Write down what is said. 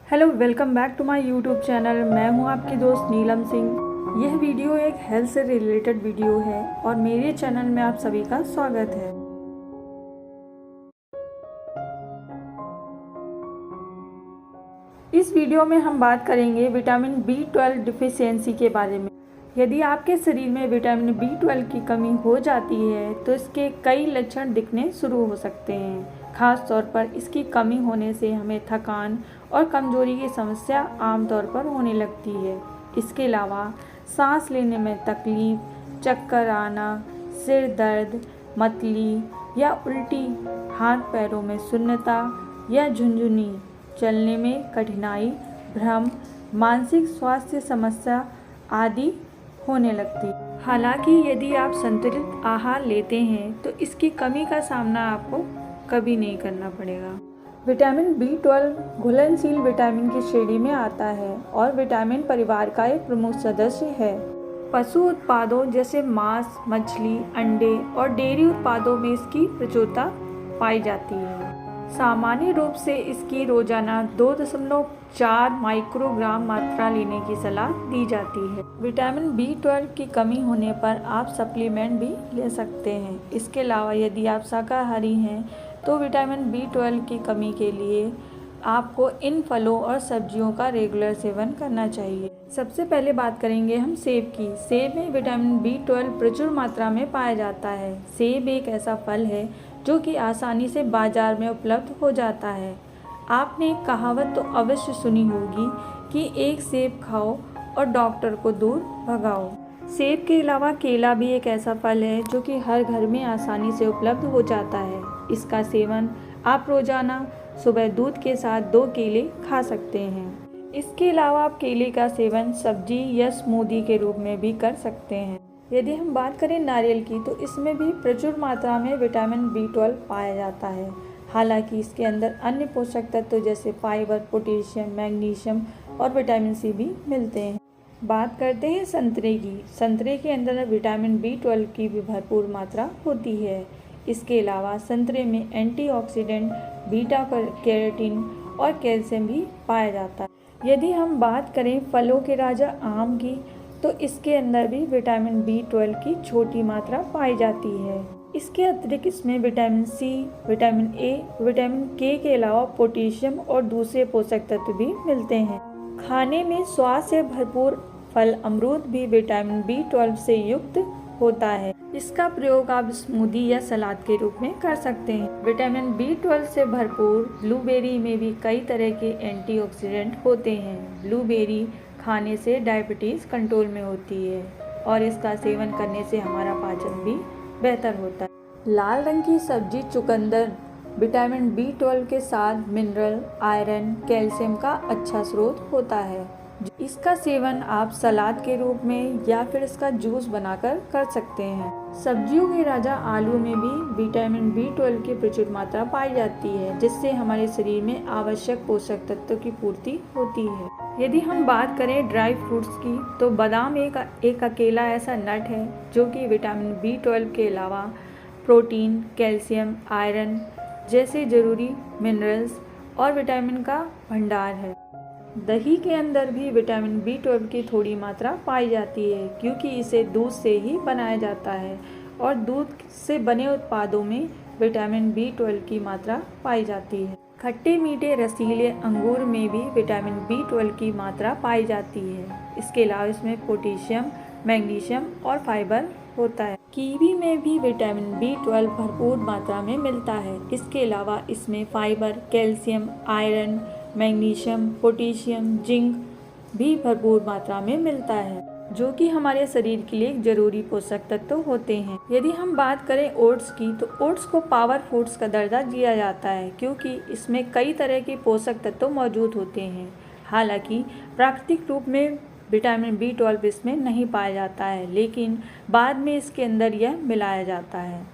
Hello, welcome back to my YouTube channel. मैं हूं आपकी दोस्त नीलम सिंह। यह वीडियो एक हेल्थ से रिलेटेड वीडियो है और मेरे चैनल में आप सभी का स्वागत है। इस वीडियो में हम बात करेंगे विटामिन B12 डिफिशियंसी के बारे में। यदि आपके शरीर में विटामिन B12 की कमी हो जाती है तो इसके कई लक्षण दिखने शुरू हो सकते हैं। खास तौर पर इसकी कमी होने से हमें थकान और कमजोरी की समस्या आमतौर पर होने लगती है। इसके अलावा सांस लेने में तकलीफ, चक्कर आना, सिर दर्द, मतली या उल्टी, हाथ पैरों में सुन्नता या झुनझुनी, चलने में कठिनाई, भ्रम, मानसिक स्वास्थ्य समस्या आदि होने लगती। हालांकि यदि आप संतुलित आहार लेते हैं तो इसकी कमी का सामना आपको कभी नहीं करना पड़ेगा। विटामिन B12 घुलनशील विटामिन की श्रेणी में आता है और विटामिन परिवार का एक प्रमुख सदस्य है। पशु उत्पादों जैसे मांस, मछली, अंडे और डेयरी उत्पादों में इसकी प्रचुरता पाई जाती है। सामान्य रूप से इसकी रोजाना 2.4 माइक्रोग्राम मात्रा लेने की सलाह दी जाती है। विटामिन B12 की कमी होने पर आप सप्लीमेंट भी ले सकते हैं। इसके अलावा यदि आप शाकाहारी हैं तो विटामिन B12 की कमी के लिए आपको इन फलों और सब्जियों का रेगुलर सेवन करना चाहिए। सबसे पहले बात करेंगे हम सेब की। सेब में विटामिन B12 प्रचुर मात्रा में पाया जाता है। सेब एक ऐसा फल है जो कि आसानी से बाजार में उपलब्ध हो जाता है। आपने एक कहावत तो अवश्य सुनी होगी कि एक सेब खाओ और डॉक्टर को दूर भगाओ। सेब के अलावा केला भी एक ऐसा फल है जो कि हर घर में आसानी से उपलब्ध हो जाता है। इसका सेवन आप रोजाना सुबह दूध के साथ 2 केले खा सकते हैं। इसके अलावा आप केले का सेवन सब्जी या स्मूदी के रूप में भी कर सकते हैं। यदि हम बात करें नारियल की तो इसमें भी प्रचुर मात्रा में विटामिन B12 पाया जाता है। हालांकि इसके अंदर अन्य पोषक तत्व जैसे फाइबर, पोटेशियम, मैग्नीशियम और विटामिन C भी मिलते हैं। बात करते हैं संतरे की। संतरे के अंदर विटामिन B12 की भी भरपूर मात्रा होती है। इसके अलावा संतरे में एंटीऑक्सीडेंट, बीटा कैरोटीन और कैल्शियम भी पाया जाता है। यदि हम बात करें फलों के राजा आम की तो इसके अंदर भी विटामिन B12 की छोटी मात्रा पाई जाती है। इसके अतिरिक्त इसमें vitamin C, vitamin A, vitamin K के अलावा पोटेशियम और दूसरे पोषक तत्व भी मिलते हैं। खाने में स्वाद से भरपूर फल अमरूद भी विटामिन B12 से युक्त होता है। इसका प्रयोग आप स्मूदी या सलाद के रूप में कर सकते हैं। विटामिन B12 से भरपूर ब्लूबेरी में भी कई तरह के एंटीऑक्सीडेंट होते हैं। ब्लूबेरी खाने से डायबिटीज़ कंट्रोल में होती है और इसका सेवन करने से हमारा पाचन भी बेहतर होता है। लाल रंग की सब्जी चुकंदर विटामिन B12 के साथ मिनरल, आयरन, कैल्शियम का अच्छा स्रोत होता है। इसका सेवन आप सलाद के रूप में या फिर इसका जूस बनाकर कर सकते हैं। सब्जियों के राजा आलू में भी विटामिन B12 की प्रचुर मात्रा पाई जाती है, जिससे हमारे शरीर में आवश्यक पोषक तत्वों की पूर्ति होती है। यदि हम बात करें ड्राई फ्रूट्स की तो बादाम एक अकेला ऐसा नट है जो कि विटामिन B12 के अलावा प्रोटीन, कैल्शियम, आयरन जैसे जरूरी मिनरल्स और विटामिन का भंडार है। दही के अंदर भी विटामिन B12 की थोड़ी मात्रा पाई जाती है क्योंकि इसे दूध से ही बनाया जाता है और दूध से बने उत्पादों में विटामिन B12 की मात्रा पाई जाती है। खट्टे मीठे रसीले अंगूर में भी विटामिन B12 की मात्रा पाई जाती है। इसके अलावा इसमें पोटेशियम, मैग्नीशियम और फाइबर होता है। कीवी में भी विटामिन B12 भरपूर मात्रा में मिलता है। इसके अलावा इसमें fibre, calcium, iron, magnesium, potassium, zinc भी भरपूर मात्रा में मिलता है, जो कि हमारे शरीर के लिए जरूरी पोषक तत्व होते हैं। यदि हम बात करें ओट्स की तो ओट्स को पावर फूड्स का दर्जा दिया जाता है क्योंकि इसमें कई तरह के पोषक तत्व मौजूद होते हैं। हालांकि प्राकृतिक रूप में विटामिन B12 इसमें नहीं पाया जाता है, लेकिन बाद में इसके अंदर यह मिलाया जाता है।